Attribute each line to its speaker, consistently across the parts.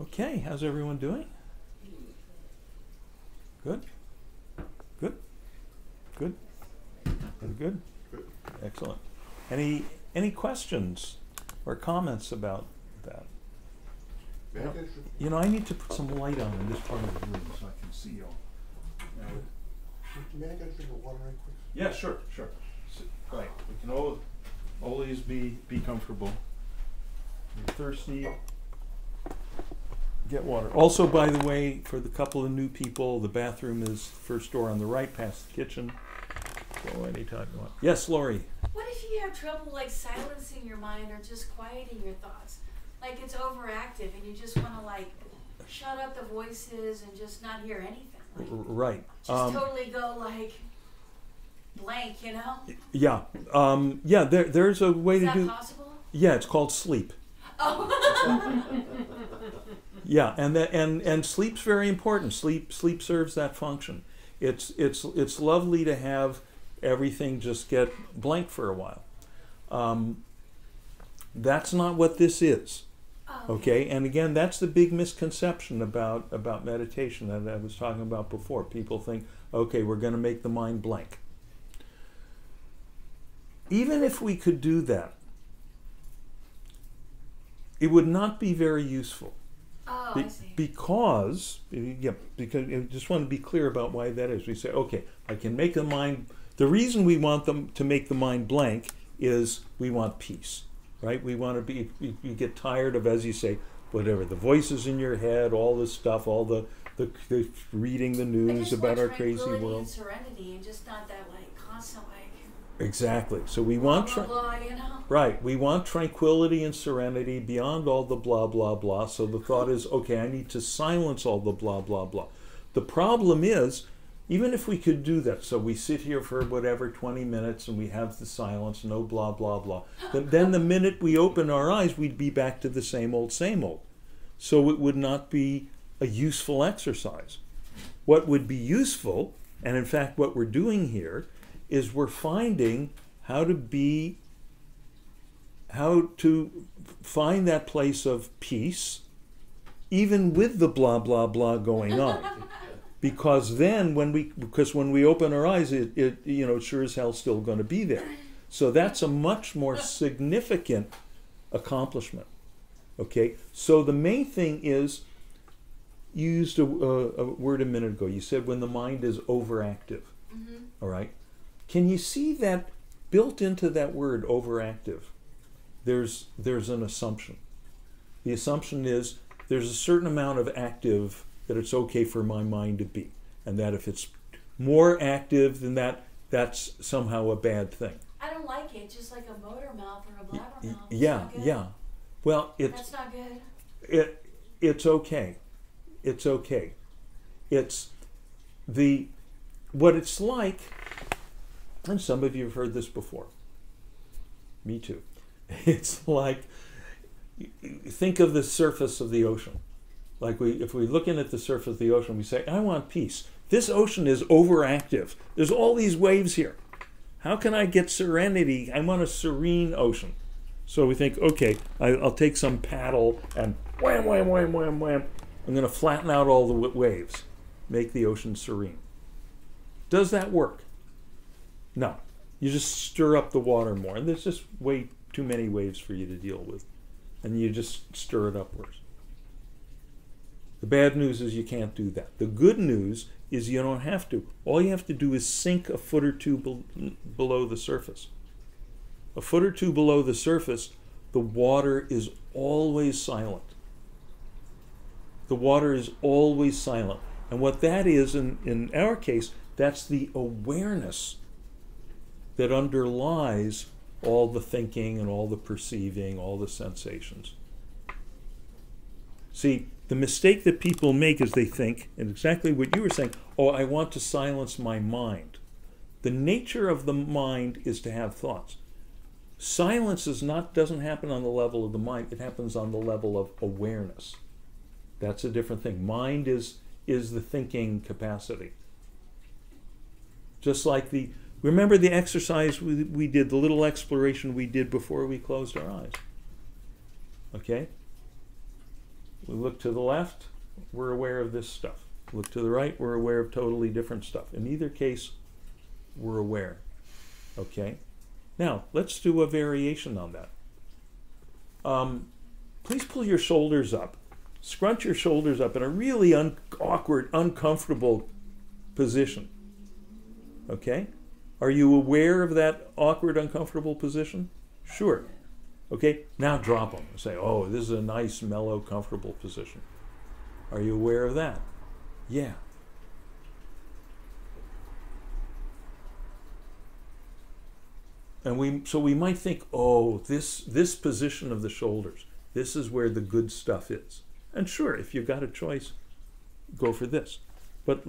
Speaker 1: Okay, how's everyone doing? Good? Good? Good? Very good? Excellent. Any questions or comments about that? You know, I need to put some light on in this part of the room so I can see you all.
Speaker 2: May I get a drink of water right quick?
Speaker 1: Yeah, sure. Right. We can always be comfortable. You're thirsty, get water. Also, by the way, for the couple of new people, the bathroom is the first door on the right past the kitchen. So anytime you want. Yes, Lori.
Speaker 3: What if you have trouble like silencing your mind or just quieting your thoughts? Like it's overactive and you just want to like shut up the voices and just not hear anything. Like,
Speaker 1: right.
Speaker 3: Just totally go like blank, you know?
Speaker 1: Yeah. There's a way to do.
Speaker 3: Is that possible?
Speaker 1: Yeah, it's called sleep.
Speaker 3: Oh.
Speaker 1: Yeah, and sleep's very important. Sleep serves that function. It's lovely to have everything just get blank for a while. That's not what this is. Okay, and again, that's the big misconception about meditation that I was talking about before. People think, okay, we're going to make the mind blank. Even if we could do that, it would not be very useful.
Speaker 3: Oh, I see.
Speaker 1: Because I just want to be clear about why that is. We say, okay, I can make the mind. The reason we want them to make the mind blank is we want peace, right? We want to be. You get tired of, as you say, whatever the voices in your head, all this stuff, all the reading the news about our crazy world.
Speaker 3: And serenity, and just not that like constant like.
Speaker 1: Exactly. So we want
Speaker 3: blah, you know?
Speaker 1: Right. We want tranquility and serenity beyond all the blah blah blah. So the thought is, okay, I need to silence all the blah blah blah. The problem is, even if we could do that, so we sit here for whatever 20 minutes and we have the silence, no blah blah blah. Then the minute we open our eyes, we'd be back to the same old, same old. So it would not be a useful exercise. What would be useful, and in fact what we're doing here, is we're finding how to find that place of peace, even with the blah blah blah going on. Because then when we open our eyes, it sure as hell still going to be there. So that's a much more significant accomplishment. Okay, so the main thing is, you used a word a minute ago. You said when the mind is overactive. Mm-hmm. All right. Can you see that built into that word overactive? There's an assumption. The assumption is there's a certain amount of active that it's okay for my mind to be, and that if it's more active than that, that's somehow a bad thing.
Speaker 3: I don't like it. Just like a motor mouth or a blabbermouth.
Speaker 1: Yeah. Well,
Speaker 3: that's not good.
Speaker 1: It's okay. It's okay. What it's like. And some of you have heard this before. Me too. It's like, think of the surface of the ocean. Like if we're looking at the surface of the ocean, we say, I want peace. This ocean is overactive. There's all these waves here. How can I get serenity? I want a serene ocean. So we think, okay, I'll take some paddle and wham, wham, wham, wham, wham. I'm going to flatten out all the waves, make the ocean serene. Does that work? No, you just stir up the water more, and there's just way too many waves for you to deal with, and you just stir it upwards. The bad news is you can't do that. The good news is you don't have to. All you have to do is sink a foot or two below the surface. A foot or two below the surface, the water is always silent. The water is always silent. And what that is, in our case, that's the awareness that underlies all the thinking and all the perceiving, all the sensations. See, the mistake that people make is they think, and exactly what you were saying, oh, I want to silence my mind. The nature of the mind is to have thoughts. Silence doesn't happen on the level of the mind, it happens on the level of awareness. That's a different thing. Mind is the thinking capacity. Just like remember the exercise we did, the little exploration we did before we closed our eyes? Okay? We look to the left, we're aware of this stuff. Look to the right, we're aware of totally different stuff. In either case, we're aware. Okay? Now, let's do a variation on that. Please pull your shoulders up. Scrunch your shoulders up in a really awkward, uncomfortable position. Okay? Are you aware of that awkward, uncomfortable position? Sure. Okay? Now drop them. Say, oh, this is a nice, mellow, comfortable position. Are you aware of that? Yeah. And so we might think, oh, this position of the shoulders, this is where the good stuff is. And sure, if you've got a choice, go for this. But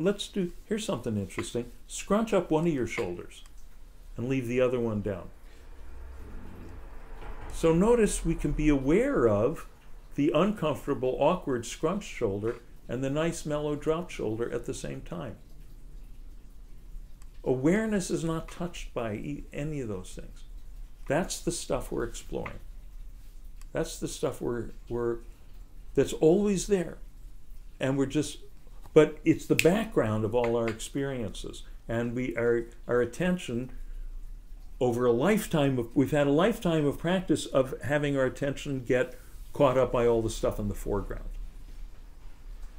Speaker 1: here's something interesting. Scrunch up one of your shoulders and leave the other one down. So notice we can be aware of the uncomfortable, awkward scrunched shoulder and the nice, mellow, dropped shoulder at the same time. Awareness is not touched by any of those things. That's the stuff we're exploring. That's the stuff that's always there. And but it's the background of all our experiences. And our attention over a lifetime we've had a lifetime of practice of having our attention get caught up by all the stuff in the foreground.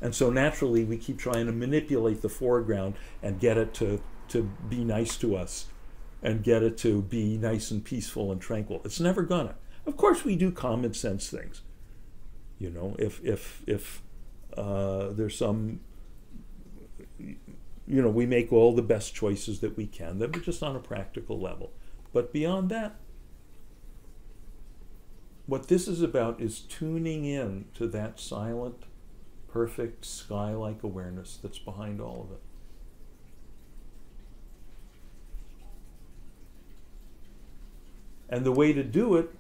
Speaker 1: And so naturally we keep trying to manipulate the foreground and get it to be nice to us and get it to be nice and peaceful and tranquil. It's never gonna. Of course we do common sense things. You know, if there's some, you know, we make all the best choices that we can, that we're just on a practical level. But beyond that, what this is about is tuning in to that silent, perfect, sky-like awareness that's behind all of it. And the way to do it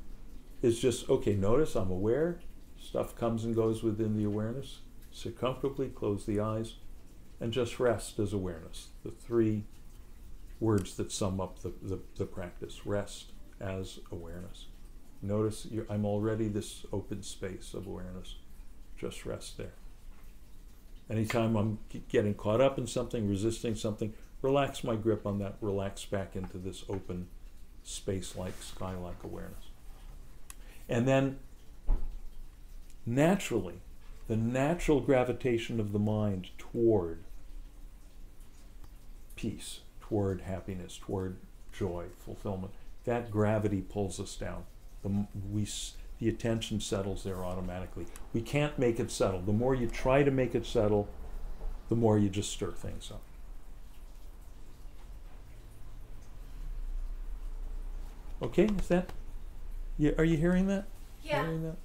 Speaker 1: is just, okay, notice I'm aware, stuff comes and goes within the awareness. Sit comfortably, close the eyes, and just rest as awareness. The three words that sum up the practice. Rest as awareness. Notice I'm already this open space of awareness. Just rest there. Anytime I'm getting caught up in something, resisting something, relax my grip on that, relax back into this open space-like, sky-like awareness. And then, naturally, the natural gravitation of the mind toward peace, toward happiness, toward joy, fulfillment, that gravity pulls us down. The attention settles there automatically. We can't make it settle. The more you try to make it settle, the more you just stir things up. Okay, is that? Yeah, are you hearing that?
Speaker 3: Yeah.
Speaker 1: Hearing that?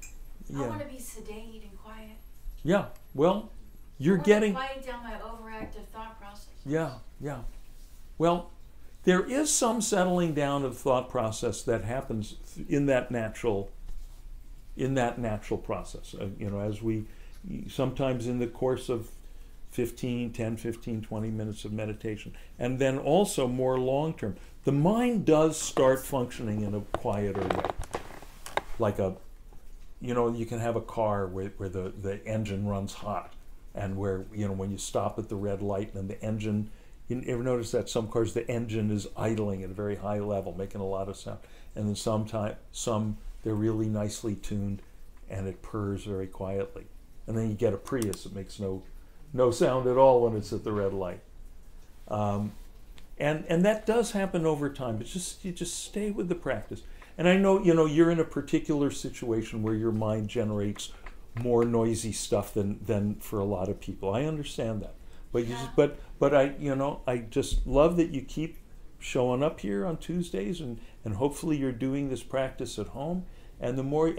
Speaker 3: I
Speaker 1: Yeah.
Speaker 3: want to be sedate and quiet.
Speaker 1: Yeah. Well, you're
Speaker 3: I want
Speaker 1: getting.
Speaker 3: to quiet down my overactive thought process.
Speaker 1: Yeah. Yeah. Well, there is some settling down of thought process that happens in that natural process. You know, as we sometimes in the course of 10, 15, 20 minutes of meditation, and then also more long term. The mind does start functioning in a quieter way. Like you can have a car where the engine runs hot, and where, when you stop at the red light and the engine, you ever notice that some cars, the engine is idling at a very high level, making a lot of sound, and then some they're really nicely tuned and it purrs very quietly. And then you get a Prius, it makes no sound at all when it's at the red light. And that does happen over time, but you just stay with the practice. And I know, you're in a particular situation where your mind generates more noisy stuff than for a lot of people. I understand that. But I just love that you keep showing up here on Tuesdays, and hopefully you're doing this practice at home. And the more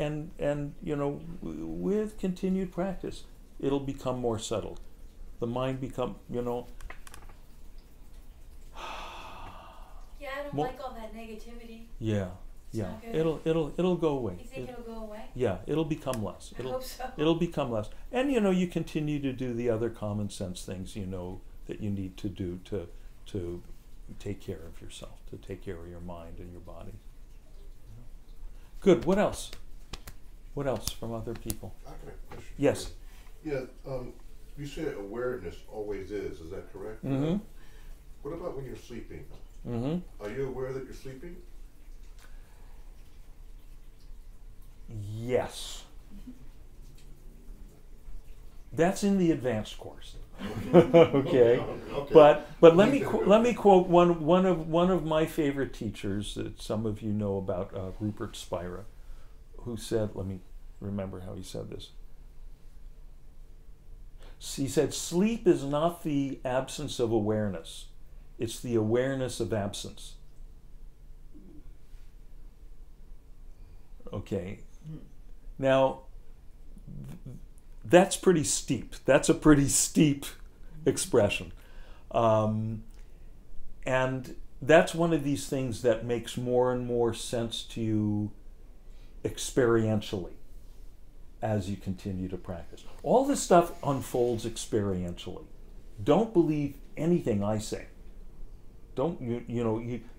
Speaker 1: with continued practice, it'll become more settled. The mind become,
Speaker 3: Yeah, I don't like all that negativity.
Speaker 1: Yeah.
Speaker 3: It's not good.
Speaker 1: It'll go away.
Speaker 3: You think it'll go away?
Speaker 1: Yeah, it'll become less.
Speaker 3: I hope so.
Speaker 1: It'll become less. And you continue to do the other common sense things that you need to do to take care of yourself, to take care of your mind and your body. Good. What else? What else from other people?
Speaker 2: I got a question.
Speaker 1: Yes.
Speaker 2: Yeah, you said awareness always is that correct?
Speaker 1: Mm-hmm.
Speaker 2: What about when you're sleeping?
Speaker 1: Mm-hmm.
Speaker 2: Are you aware that you're sleeping?
Speaker 1: Yes. That's in the advanced course. Okay.
Speaker 2: Okay.
Speaker 1: But let me quote one of my favorite teachers that some of you know about, Rupert Spira, who said, let me remember how he said this. He said, sleep is not the absence of awareness, it's the awareness of absence. Okay. Now, that's pretty steep. That's a pretty steep expression. And that's one of these things that makes more and more sense to you experientially as you continue to practice. All this stuff unfolds experientially. Don't believe anything I say. Don't,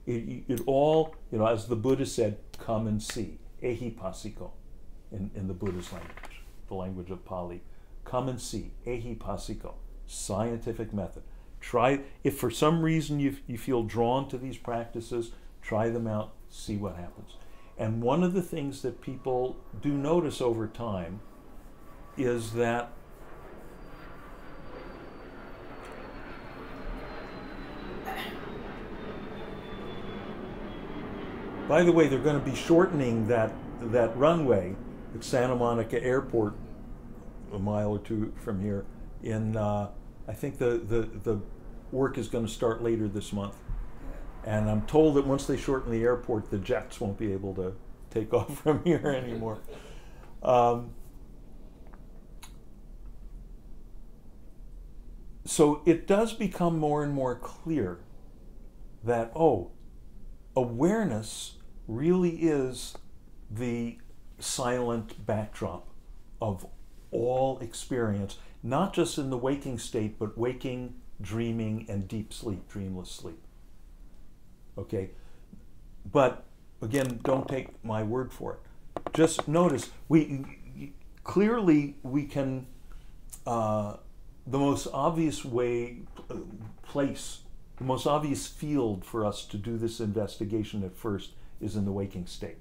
Speaker 1: it all, as the Buddha said, come and see. Ehi passiko, in the Buddhist language, the language of Pali. Come and see. Ehi passiko. Scientific method. Try, if for some reason you feel drawn to these practices, try them out, see what happens. And one of the things that people do notice over time is that by the way, they're going to be shortening that runway at Santa Monica Airport a mile or two from here. I think the work is going to start later this month. And I'm told that once they shorten the airport, the jets won't be able to take off from here anymore. So it does become more and more clear that, awareness really is the silent backdrop of all experience, not just in the waking state, but waking, dreaming, and deep sleep, dreamless sleep. Okay? But again, don't take my word for it. Just notice, we can, the most obvious the most obvious field for us to do this investigation at first is in the waking state,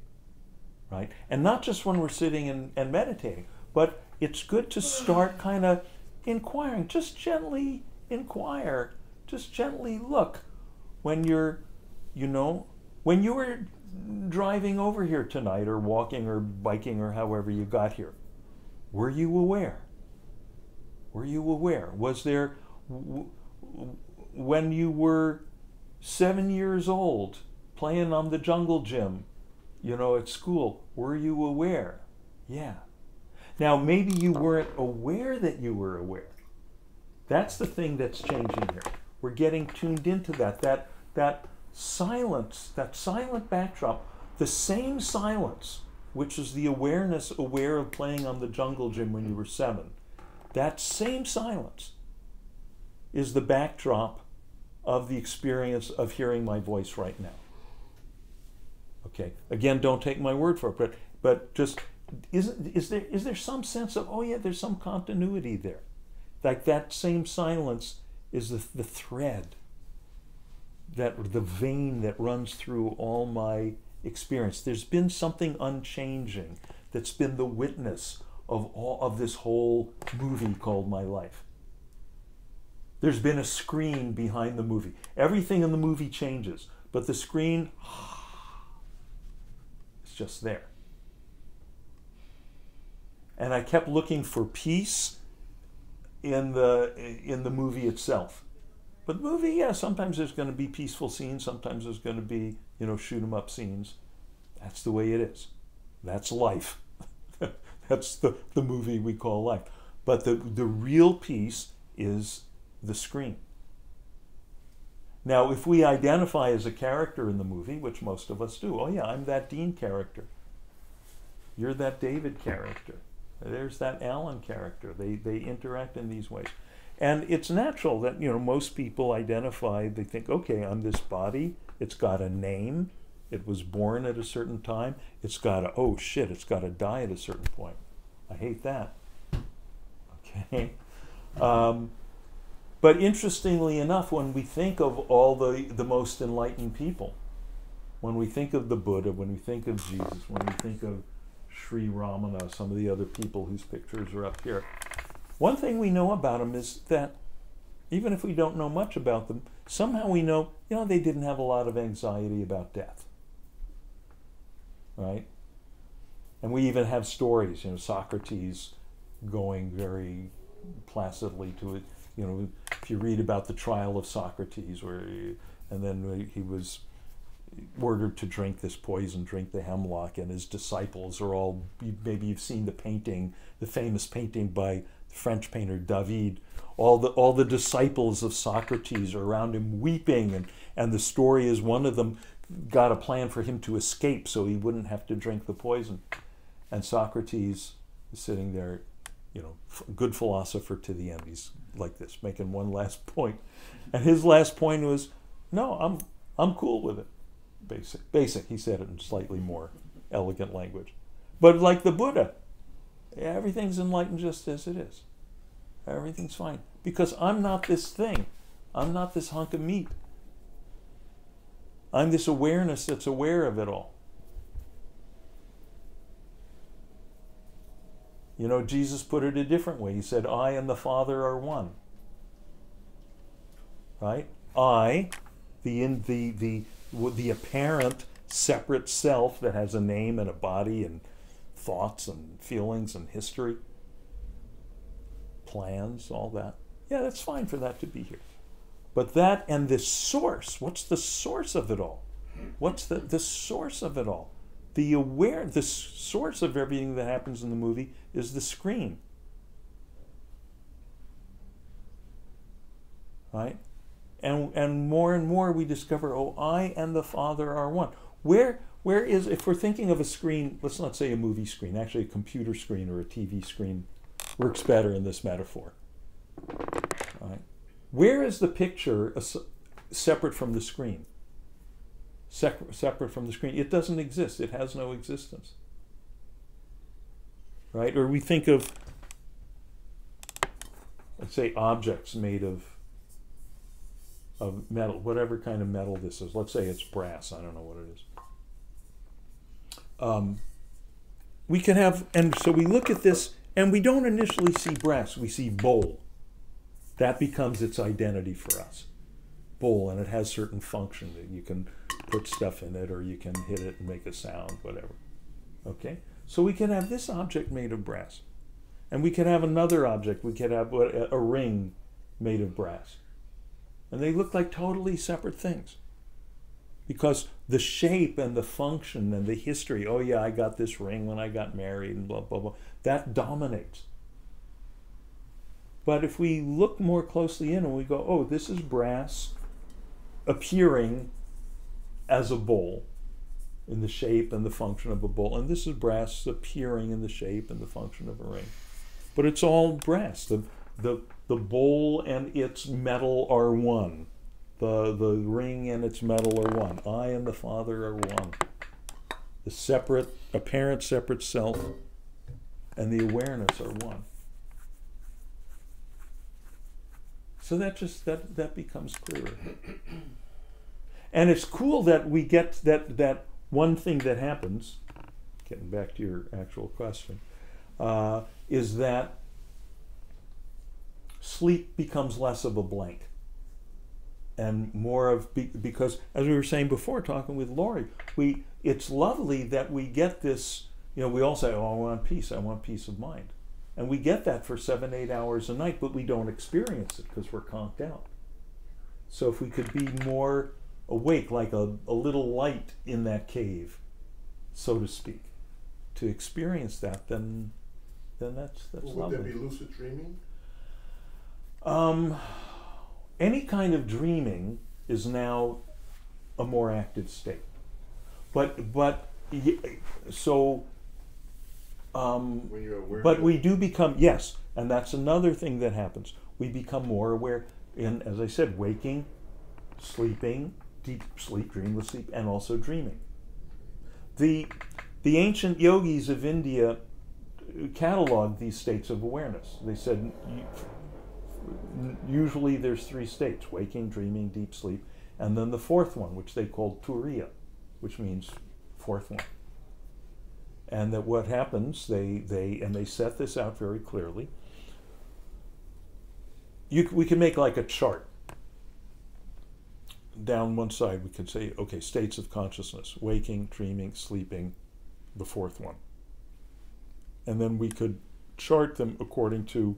Speaker 1: right? And not just when we're sitting and meditating, but it's good to start kind of inquiring, just gently inquire, just gently look. When you're, when you were driving over here tonight or walking or biking or however you got here, were you aware? Were you aware? Was there, when you were 7 years old, playing on the jungle gym, at school, were you aware? Yeah. Now, maybe you weren't aware that you were aware. That's the thing that's changing here. We're getting tuned into that silence, that silent backdrop, the same silence, which is the awareness aware of playing on the jungle gym when you were 7. That same silence is the backdrop of the experience of hearing my voice right now. Okay. Again, don't take my word for it, but just is there some sense of, there's some continuity there, like that same silence is the thread, that the vein that runs through all my experience. There's been something unchanging that's been the witness of this whole movie called my life. There's been a screen behind the movie. Everything in the movie changes, but the screen is just there. And I kept looking for peace in the movie itself. But the movie, sometimes there's going to be peaceful scenes, sometimes there's going to be, shoot 'em up scenes. That's the way it is. That's life. That's the movie we call life. But the real peace is the screen. Now, if we identify as a character in the movie, which most of us do, I'm that Dean character. You're that David character. There's that Alan character. They interact in these ways. And it's natural that, most people identify, they think, okay, I'm this body, it's got a name, It was born at a certain time. It's got to, oh shit, it's got to die at a certain point. I hate that. Okay. But interestingly enough, when we think of all the most enlightened people, when we think of the Buddha, when we think of Jesus, when we think of Sri Ramana, some of the other people whose pictures are up here, one thing we know about them is that even if we don't know much about them, somehow we know, they didn't have a lot of anxiety about death. Right? And we even have stories, Socrates going very placidly to it. If you read about the trial of Socrates, and then he was ordered to drink this poison, drink the hemlock, and his disciples are all, maybe you've seen the painting, the famous painting by the French painter David. All the disciples of Socrates are around him weeping, and the story is one of them got a plan for him to escape so he wouldn't have to drink the poison. And Socrates is sitting there, good philosopher to the end. He's like this, making one last point. And his last point was, no, I'm cool with it. Basic. He said it in slightly more elegant language. But like the Buddha, everything's enlightened just as it is. Everything's fine. Because I'm not this thing. I'm not this hunk of meat. I'm this awareness that's aware of it all. Jesus put it a different way. He said, I and the Father are one. Right? I, the apparent separate self that has a name and a body and thoughts and feelings and history, plans, all that. Yeah, that's fine for that to be here. But that and this source, what's the source of it all? What's the source of it all? The source of everything that happens in the movie is the screen. Right? And more we discover, I and the Father are one. Where is, if we're thinking of a screen, let's not say a movie screen, actually a computer screen or a TV screen works better in this metaphor. Right? Where is the picture separate from the screen? Separate from the screen. It doesn't exist. It has no existence. Right? Or we think of, let's say, objects made of metal, whatever kind of metal this is. Let's say it's brass. I don't know what it is. We can have, and so we look at this, and we don't initially see brass. We see bowl. That becomes its identity for us. Bowl, and it has certain function that you can put stuff in it, or you can hit it and make a sound, whatever. Okay? So we can have this object made of brass. And we can have another object. We could have a ring made of brass. And they look like totally separate things. Because the shape and the function and the history, oh yeah, I got this ring when I got married and blah, blah, blah, that dominates. But if we look more closely in and we go, oh, this is brass appearing as a bowl in the shape and the function of a bowl, and this is brass appearing in the shape and the function of a ring. But it's all brass. The bowl and its metal are one. The ring and its metal are one. I and the Father are one. The separate, apparent separate self and the awareness are one. So that becomes clearer. And it's cool that we get that one thing that happens, getting back to your actual question, is that sleep becomes less of a blank and more of, because as we were saying before, talking with Lori, it's lovely that we get this, we all say, oh, I want peace of mind. And we get that for 7-8 hours a night, but we don't experience it because we're conked out. So if we could be more awake, like a little light in that cave, so to speak, to experience that, then that's lovely.
Speaker 2: Would there be lucid dreaming?
Speaker 1: Any kind of dreaming is now a more active state. But
Speaker 2: When you're aware,
Speaker 1: but we do become, yes, and that's another thing that happens. We become more aware in, as I said, waking, sleeping, deep sleep, dreamless sleep, and also dreaming. the ancient yogis of India cataloged these states of awareness. They said usually there's three states: waking, dreaming, deep sleep, and then the fourth one, which they called turiya, which means fourth one. And that what happens, they set this out very clearly. We can make like a chart. Down one side we could say, okay, states of consciousness: waking, dreaming, sleeping, the fourth one. And then we could chart them according to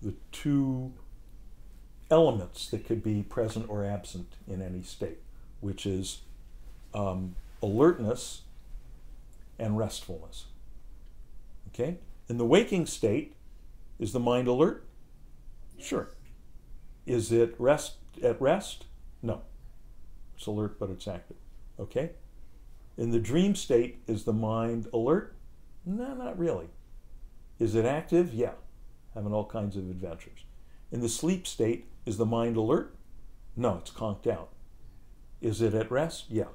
Speaker 1: the two elements that could be present or absent in any state, which is alertness and restfulness. Okay? In the waking state, is the mind alert? Sure. Is it at rest? No. It's alert, but it's active. Okay? In the dream state, is the mind alert? No, not really. Is it active? Yeah. Having all kinds of adventures. In the sleep state, is the mind alert? No, it's conked out. Is it at rest? Yeah.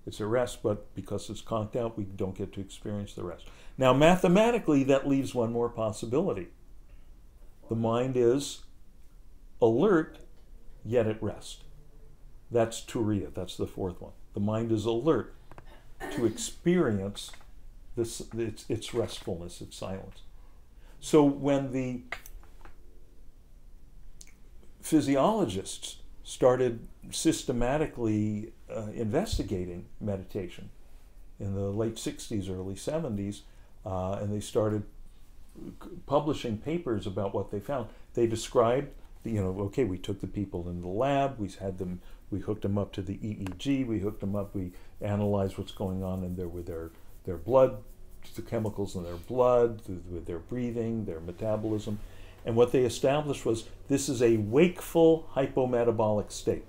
Speaker 1: It's at rest, but because it's conked out, we don't get to experience the rest. Now, mathematically, that leaves one more possibility. The mind is alert, yet at rest. That's turiya, that's the fourth one. The mind is alert to experience its restfulness, its silence. So when the physiologists started systematically investigating meditation in the late 60s, early 70s, and they started publishing papers about what they found. They described, okay, we took the people in the lab, we hooked them up to the EEG, we hooked them up, we analyzed what's going on in there with their blood, the chemicals in their blood, with their breathing, their metabolism. And what they established was this is a wakeful hypometabolic state.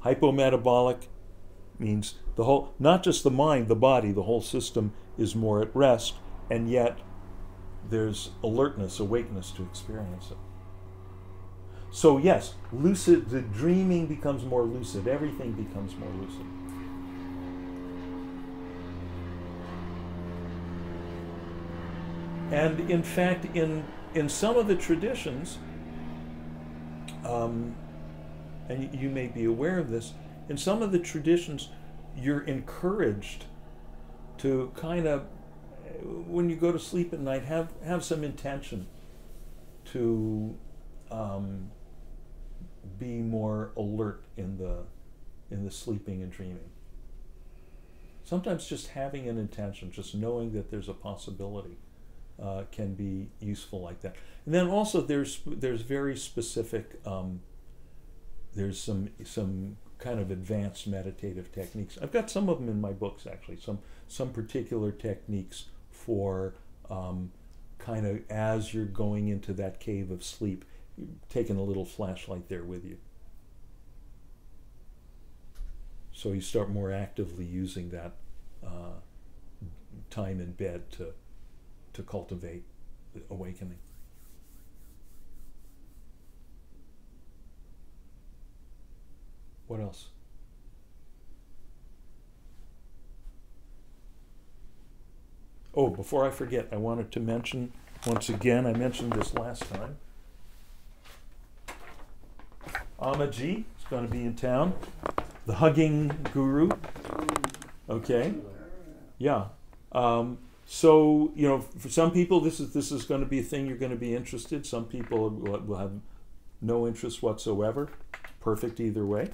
Speaker 1: Hypometabolic means not just the mind, the body, the whole system is more at rest, and yet there's alertness, awakeness to experience it. So yes, the dreaming becomes more lucid, everything becomes more lucid. And in fact, in some of the traditions, and you may be aware of this, in some of the traditions, you're encouraged to kind of, when you go to sleep at night, have some intention to be more alert in the sleeping and dreaming. Sometimes just having an intention, just knowing that there's a possibility, can be useful like that. And then also there's very specific, there's some kind of advanced meditative techniques. I've got some of them in my books, actually, some particular techniques for kind of as you're going into that cave of sleep, taking a little flashlight there with you. So you start more actively using that time in bed to cultivate awakening. What else? Oh, before I forget, I wanted to mention, once again, I mentioned this last time, Amaji is going to be in town, the hugging guru. Okay, yeah. So for some people, this is going to be a thing you're going to be interested. Some people will have no interest whatsoever. Perfect either way.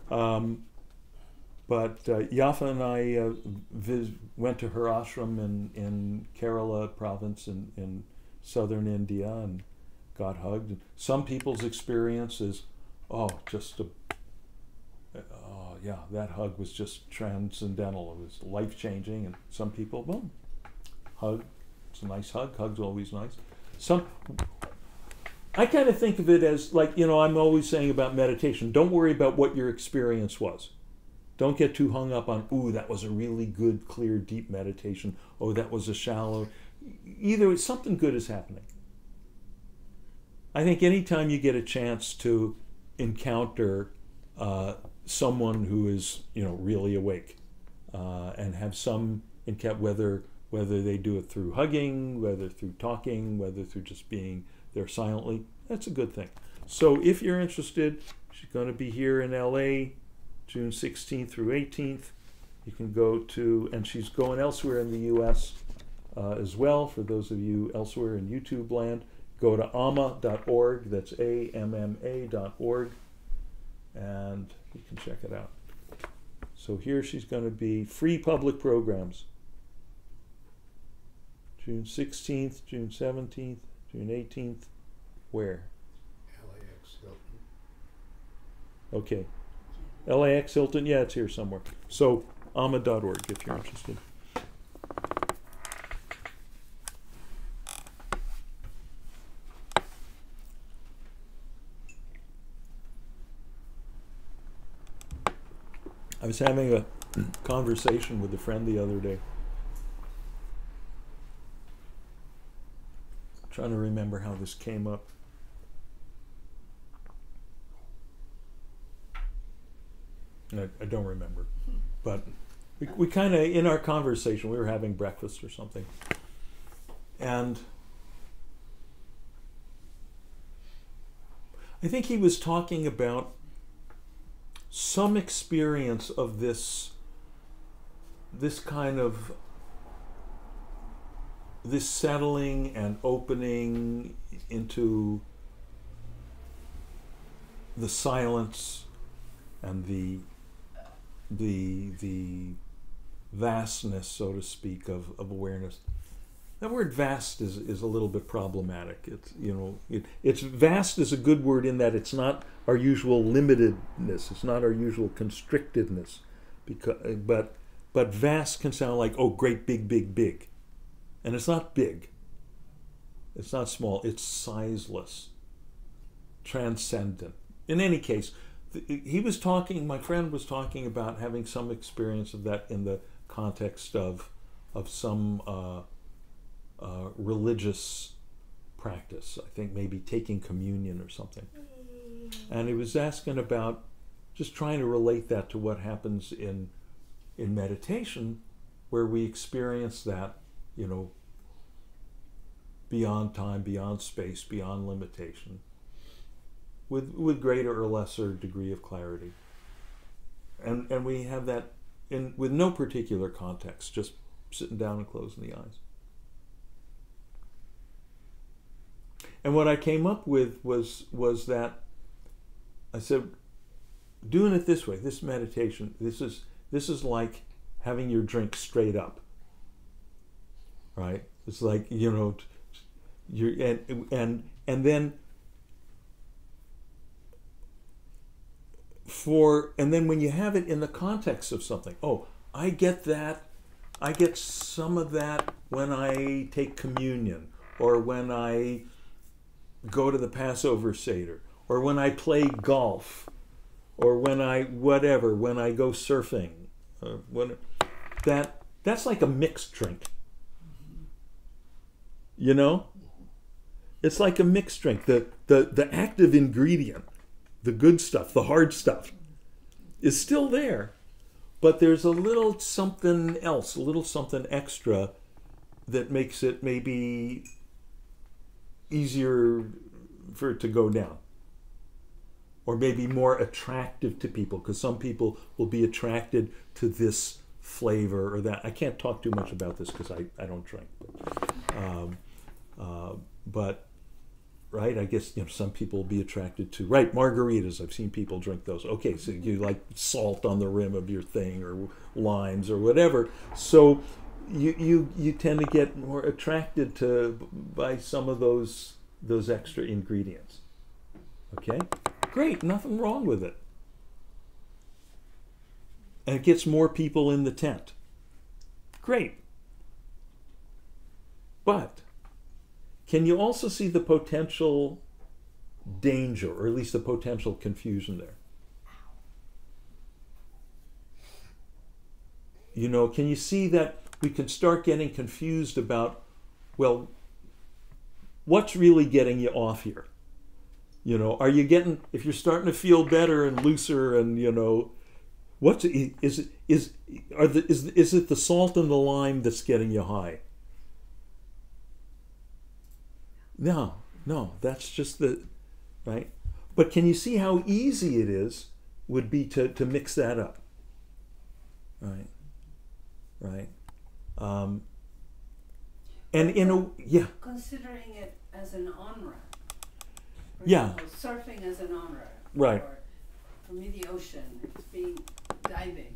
Speaker 1: But Yafa and I went to her ashram in Kerala province in southern India and got hugged. Some people's experience is, that hug was just transcendental. It was life-changing. And some people, boom, hug. It's a nice hug. Hug's always nice. I kind of think of it as like, I'm always saying about meditation, don't worry about what your experience was. Don't get too hung up on, that was a really good, clear, deep meditation. Oh, that was a shallow. Either something good is happening. I think anytime you get a chance to encounter someone who is, really awake, and have some in whether they do it through hugging, whether through talking, whether through just being there silently. That's a good thing. So if you're interested, she's going to be here in LA, June 16th through 18th. You can go to, and she's going elsewhere in the U.S. As well. For those of you elsewhere in YouTube land, go to amma.org. That's AMMA.org, and you can check it out. So here she's going to be free public programs. June 16th, June 17th, June 18th. Where?
Speaker 2: LAX Hilton.
Speaker 1: Okay. LAX Hilton, yeah, it's here somewhere. So amma.org if you're interested. I was having a conversation with a friend the other day. I'm trying to remember how this came up. I don't remember. But we kind of, in our conversation, we were having breakfast or something. And I think he was talking about some experience of this kind of this settling and opening into the silence and the vastness, so to speak, of awareness. That word "vast" is a little bit problematic. It's vast is a good word in that it's not our usual limitedness. It's not our usual constrictedness. But vast can sound like, oh, great, big, big, big, and it's not big. It's not small. It's sizeless, transcendent. In any case, my friend was talking about having some experience of that in the context of some religious practice. I think maybe taking communion or something. And he was asking about just trying to relate that to what happens in meditation, where we experience that, beyond time, beyond space, beyond limitation, with greater or lesser degree of clarity. And we have that with no particular context, just sitting down and closing the eyes. And what I came up with was that I said, doing it this way, this meditation, this is like having your drink straight up, right? It's like, and then when you have it in the context of something, oh, I get that, I get some of that when I take communion, or when I go to the Passover Seder, or when I play golf, or when I go surfing, that's like a mixed drink. It's like a mixed drink. The active ingredient, the good stuff, the hard stuff, is still there, but there's a little something else, a little something extra that makes it maybe easier for it to go down, or maybe more attractive to people, because some people will be attracted to this flavor or that. I can't talk too much about this because I don't drink, but right, I guess some people will be attracted to margaritas. I've seen people drink those. Okay, so you like salt on the rim of your thing, or limes, or whatever. So you tend to get more attracted by some of those extra ingredients. Okay, great, nothing wrong with it. And it gets more people in the tent. Great. But can you also see the potential danger, or at least the potential confusion there? Can you see that we can start getting confused about, well, what's really getting you off here? Are you getting, if you're starting to feel better and looser and, What's is it is it the salt and the lime that's getting you high? No, no, that's just the right. But can you see how easy it is would be to mix that up? Right, right. And in a yeah,
Speaker 4: Considering it as an on-ramp. For
Speaker 1: yeah,
Speaker 4: example, surfing as an on-ramp.
Speaker 1: right,
Speaker 4: Or for me, the ocean, it's being diving.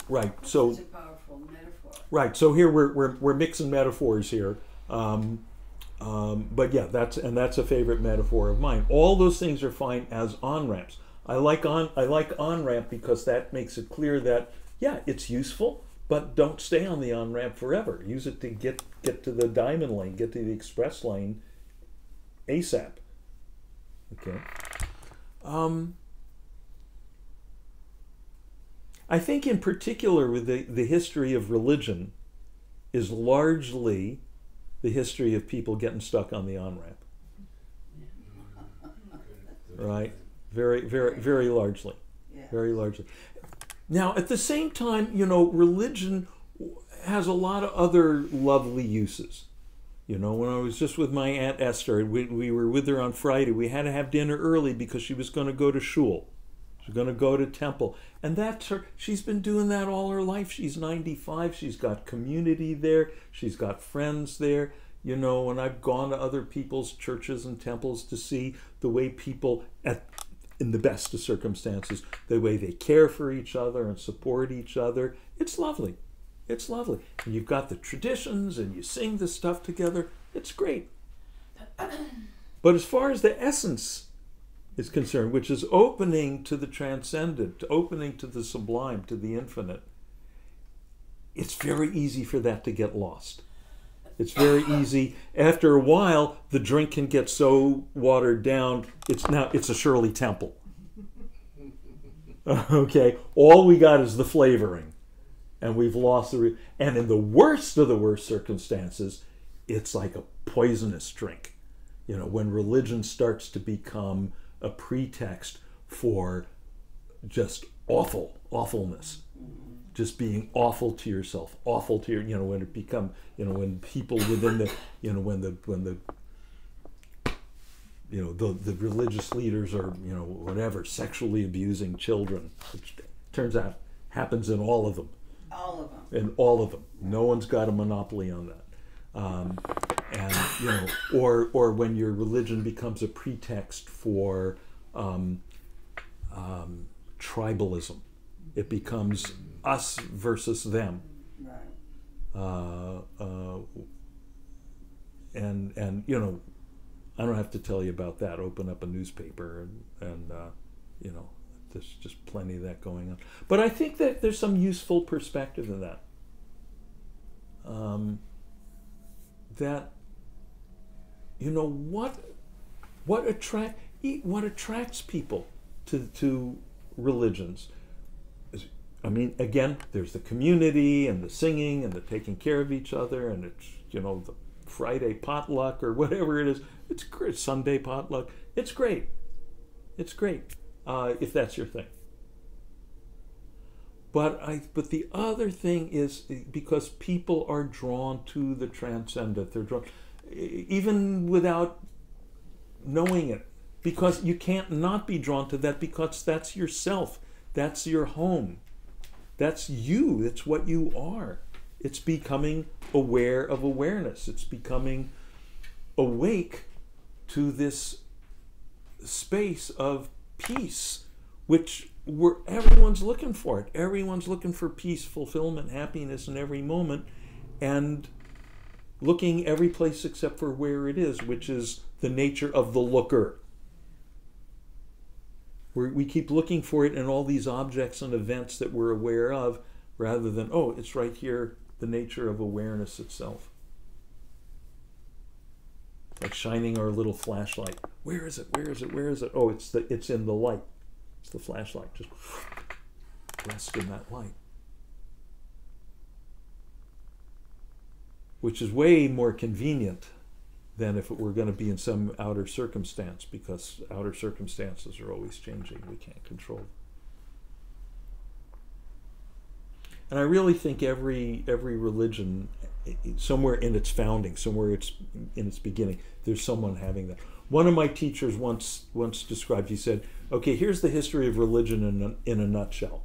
Speaker 1: right.
Speaker 4: It's
Speaker 1: So
Speaker 4: such a powerful metaphor.
Speaker 1: right. So here we're mixing metaphors here. But yeah, that's a favorite metaphor of mine. All those things are fine as on ramps. I like on ramp because that makes it clear that yeah, it's useful, but don't stay on the on ramp forever. Use it to get to the diamond lane, get to the express lane ASAP. Okay. I think in particular with the history of religion is largely the history of people getting stuck on the on-ramp. Right? Very largely.
Speaker 4: Yeah.
Speaker 1: Very largely. Now, at the same time, religion has a lot of other lovely uses. When I was just with my Aunt Esther, we were with her on Friday, we had to have dinner early because she was going to go to shul. She was going to go to temple. And that's her. She's been doing that all her life. She's 95. She's got community there. She's got friends there. And I've gone to other people's churches and temples to see the way people, in the best of circumstances, the way they care for each other and support each other. It's lovely. It's lovely. And you've got the traditions and you sing the stuff together. It's great. But as far as the essence is concerned, which is opening to the transcendent, opening to the sublime, to the infinite, it's very easy for that to get lost. It's very easy. After a while, the drink can get so watered down, it's a Shirley Temple. Okay? All we got is the flavoring. And we've lost and in the worst of the worst circumstances, it's like a poisonous drink. When religion starts to become a pretext for just awfulness, just being awful to yourself, awful to your, when it become, when people within the, when the religious leaders are, whatever, sexually abusing children, which turns out happens in all of them.
Speaker 4: All of them.
Speaker 1: In all of them. No one's got a monopoly on that. And, or when your religion becomes a pretext for tribalism. It becomes us versus them.
Speaker 4: Right.
Speaker 1: And I don't have to tell you about that. Open up a newspaper and there's just plenty of that going on. But I think that there's some useful perspective in that. That what attracts people to religions. Again, there's the community and the singing and the taking care of each other, and it's the Friday potluck or whatever it is. It's great. Sunday potluck. It's great. It's great. If that's your thing. But the other thing is because people are drawn to the transcendent. They're drawn, even without knowing it, because you can't not be drawn to that because that's yourself. That's your home. That's you. It's what you are. It's becoming aware of awareness. It's becoming awake to this space of peace, which everyone's looking for it. Everyone's looking for peace, fulfillment, happiness in every moment, and looking every place except for where it is, which is the nature of the looker. We keep looking for it in all these objects and events that we're aware of, rather than, it's right here, the nature of awareness itself. Like shining our little flashlight. Where is it? Where is it? Where is it? Oh, it's in the light. It's the flashlight. Just rest in that light. Which is way more convenient than if it were going to be in some outer circumstance, because outer circumstances are always changing. We can't control them. And I really think every religion, somewhere in its founding, somewhere it's in its beginning, there's someone having that. One of my teachers once described, he said, okay, here's the history of religion in a nutshell.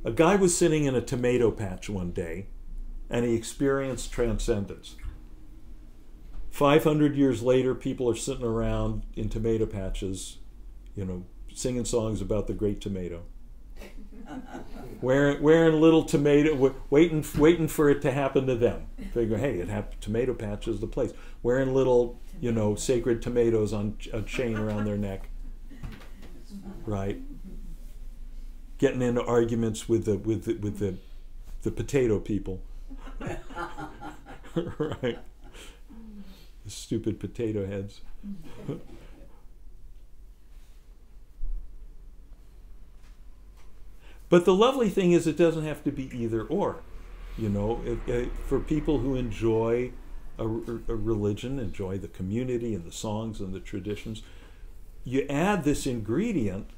Speaker 1: A guy was sitting in a tomato patch one day, and he experienced transcendence. 500 years later, people are sitting around in tomato patches, you know, singing songs about the great tomato. Wearing little tomato, waiting for it to happen to them. Figure, hey, tomato patch is the place. Wearing little, you know, sacred tomatoes on a chain around their neck, right? Getting into arguments with the potato people, right? The stupid potato heads. But the lovely thing is, it doesn't have to be either or. You know, for people who enjoy a religion, enjoy the community and the songs and the traditions, you add this ingredient,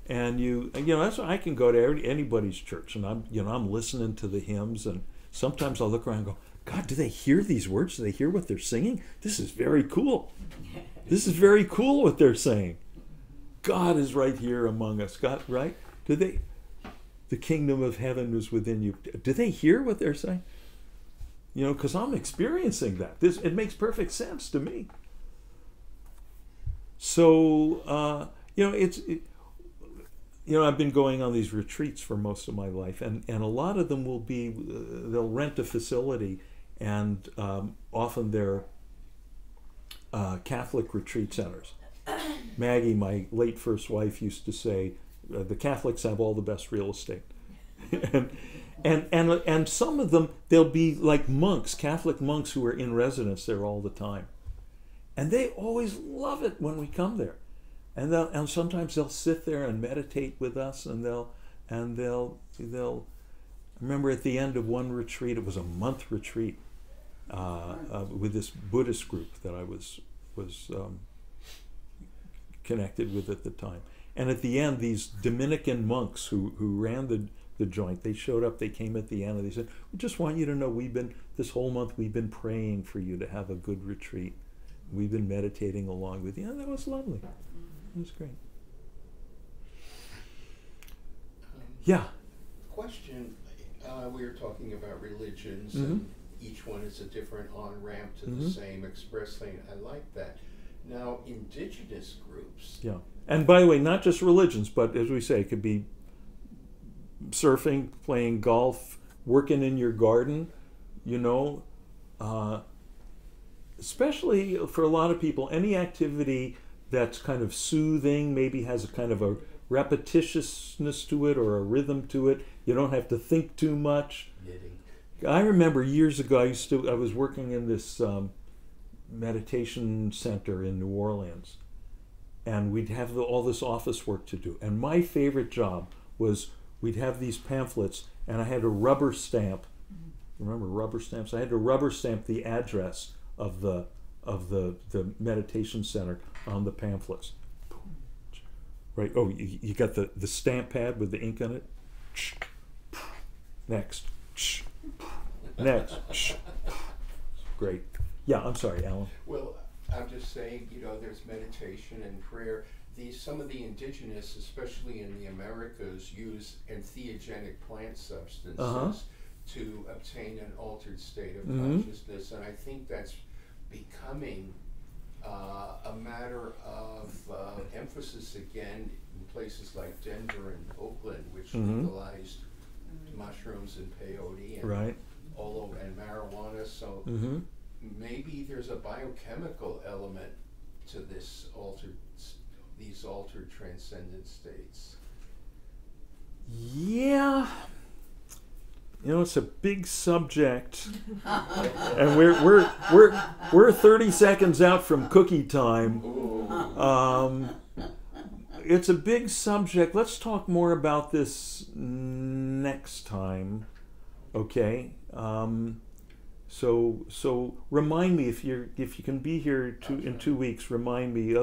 Speaker 1: and you know, that's why I can go to anybody's church, and I'm listening to the hymns, and sometimes I'll look around and go, God, do they hear these words? Do they hear what they're singing? This is very cool. This is very cool what they're saying. God is right here among us. God, right? Do they? The kingdom of heaven is within you. Do they hear what they're saying? You know, because I'm experiencing that. It makes perfect sense to me. So, you know, I've been going on these retreats for most of my life, and a lot of them will be, they'll rent a facility, and often they're Catholic retreat centers. Maggie, my late first wife, used to say, the Catholics have all the best real estate. and some of them, they'll be like monks, Catholic monks who are in residence there all the time. And they always love it when we come there. And sometimes they'll sit there and meditate with us, and they'll I remember at the end of one retreat, it was a month retreat, with this Buddhist group that I was connected with at the time. And at the end, these Dominican monks who ran the joint, they showed up, they came at the end, and they said, we just want you to know, this whole month we've been praying for you to have a good retreat. We've been meditating along with you. And that was lovely. It was great. Yeah.
Speaker 2: Question, we were talking about religions, and each one is a different on-ramp to the same express thing. I like that. Now, indigenous groups.
Speaker 1: Yeah. And by the way, not just religions, but as we say, it could be surfing, playing golf, working in your garden, you know. Especially for a lot of people, any activity that's kind of soothing, maybe has a kind of a repetitiousness to it or a rhythm to it. You don't have to think too much.
Speaker 2: Knitting.
Speaker 1: I remember years ago, I was working in this meditation center in New Orleans, and we'd have all this office work to do. And my favorite job was, we'd have these pamphlets, and I had to rubber stamp. Remember rubber stamps? I had to rubber stamp the address of the meditation center on the pamphlets. Right? Oh, you got the stamp pad with the ink on it. Next. Next. Great. Yeah, I'm sorry, Alan.
Speaker 2: Well, I'm just saying, you know, there's meditation and prayer. Some of the indigenous, especially in the Americas, use entheogenic plant substances to obtain an altered state of consciousness, and I think that's becoming a matter of emphasis again in places like Denver and Oakland, which legalized mushrooms and peyote and and marijuana. So maybe there's a biochemical element to these altered transcendent states.
Speaker 1: Yeah. You know, it's a big subject, and we're 30 seconds out from cookie time. It's a big subject. Let's talk more about this next time, okay? So remind me if you can be here in 2 weeks. Remind me.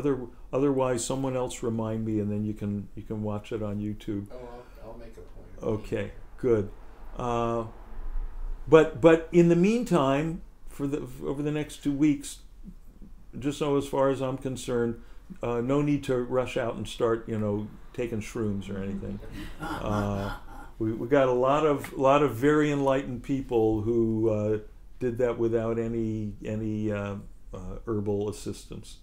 Speaker 1: Otherwise, someone else remind me, and then you can watch it on YouTube.
Speaker 2: Oh, I'll make a point.
Speaker 1: Okay, good. But in the meantime, over the next 2 weeks, just so as far as I'm concerned, no need to rush out and start, taking shrooms or anything. We got a lot of very enlightened people who did that without any herbal assistance.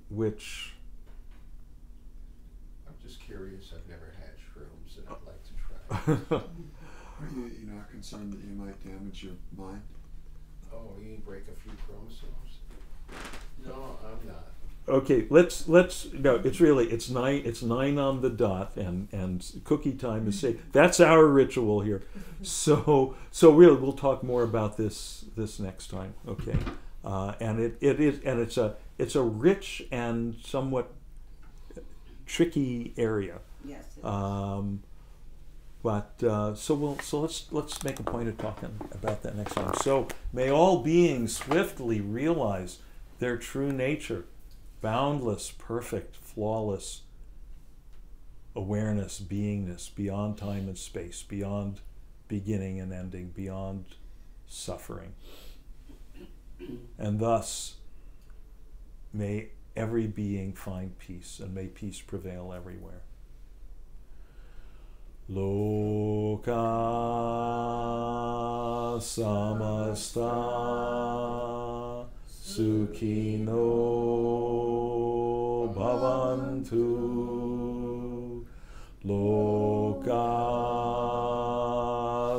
Speaker 1: Which
Speaker 2: I'm just curious. I've never had shrooms, and I'd like to try.
Speaker 5: Are you not concerned that you might damage your mind?
Speaker 2: Oh, you break a few chromosomes? No, I'm not.
Speaker 1: Okay, let's no. It's 9 on the dot, and cookie time is safe. That's our ritual here. So really, we'll talk more about this next time. Okay, and it's a rich and somewhat tricky area.
Speaker 4: Yes. It is.
Speaker 1: So let's make a point of talking about that next time. So may all beings swiftly realize their true nature. Boundless, perfect, flawless awareness, beingness, beyond time and space, beyond beginning and ending, beyond suffering. And thus, may every being find peace, and may peace prevail everywhere. Loka samasta Sukhino bhavantu. Loka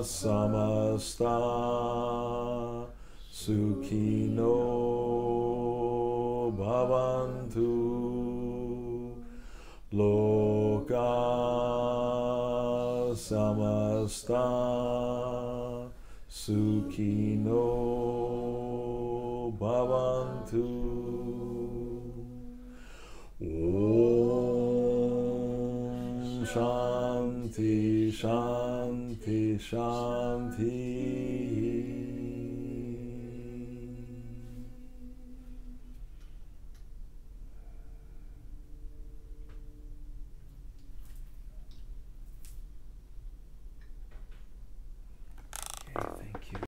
Speaker 1: samasta Sukhino bhavantu. Loka samasta Sukhino bhavantu. Om Shanti Shanti Shanti.